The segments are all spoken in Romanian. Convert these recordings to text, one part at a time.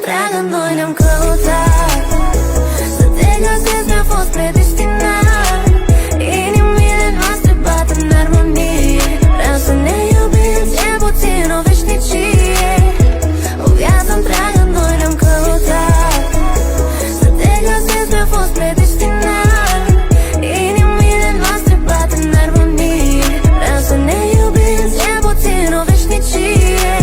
întreagă noi ne-am căutat. Să te găsesc mi-a fost predestinat. Inimile noastre bat în armonie. Vreau să ne iubim cel puțin o veșnicie. O viață întreagă noi ne-am căutat. Să te găsesc mi-a fost predestinat. Inimile noastre bat în armonie. Vreau să ne iubim cel puțin o veșnicie.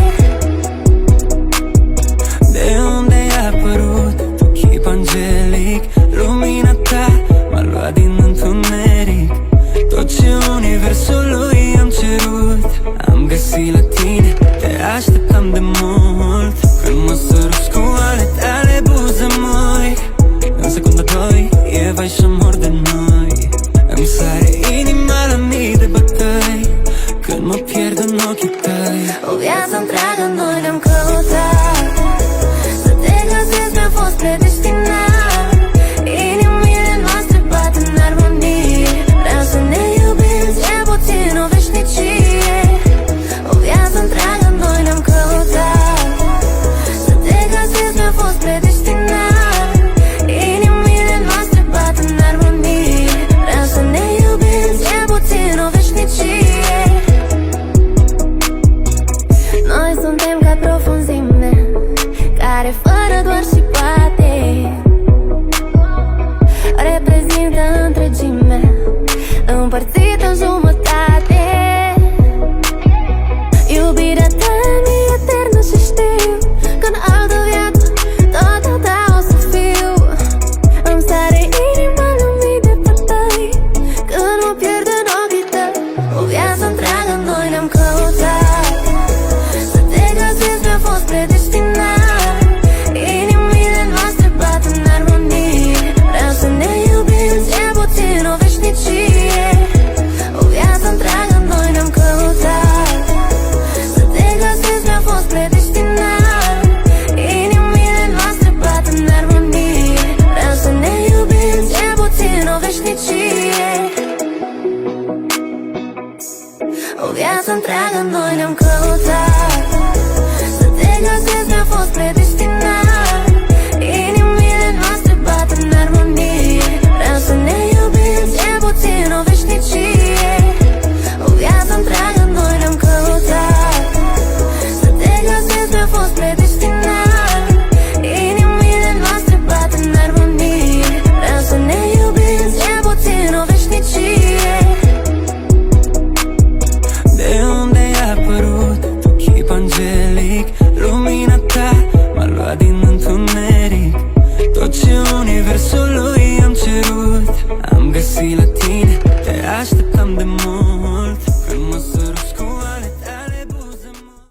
De unde ai apărut, tu chip angelic. Lumina ta m-a luat din întuneric. Tot ce universului am cerut am găsit la tine. Te așteptam de mult. Când mă săruți cu ale tale buze moi, în secunda doi e vai și mor de noi. Îmi sare inima la mii de bătăi când mă pierd în ochii tăi. O viață întreagă noi ne-am căutat. Să te găsesc mi-a fost predestinat. Inimile noastre bat în armonie. Vreau să ne iubim cel puțin o veșnicie. O viață întreagă noi ne-am căutat. Să te găsesc mi-a fost predestinat. Inimile noastre bat în armonie. Vreau să ne iubim cel puțin o veșnicie. Noi suntem ca profunzime care fără doar și poate reprezintă întregime împărțită în jumătate. Iubirea ta mi-e eternă și știu că în altă viață tot a ta o să fiu. Îmi sare inima la mii de bătăi când mă pierd în ochii tăi. O viață întreagă noi ne-am căutat. Să te găsesc mi-a fost predestinat. Inimile noastre bat în armonie. Vreau să ne iubim cel puțin o veșnicie. O viață întreagă noi ne-am căutat. Să te găsesc mi-a fost predestinat. Inimile noastre bat în armonie. Vreau să ne iubim cel puțin o veșnicie. O viață întreagă noi ne-am căutat. Să te găsesc mi-a fost predestinat. Inimile noastre bat în armonie. Vreau să ne iubim cel puțin o veșnicie. O viață întreagă noi ne-am căutat. Să te găsesc mi-a fost predestinat. Inimile noastre bat în armonie. Vreau să ne iubim cel puțin o veșnicie. De unde ai apărut, tu chip angelic. Lumina ta m-a luat din întuneric. Tot ce universului am cerut am găsit la tine. Te așteptam de mult.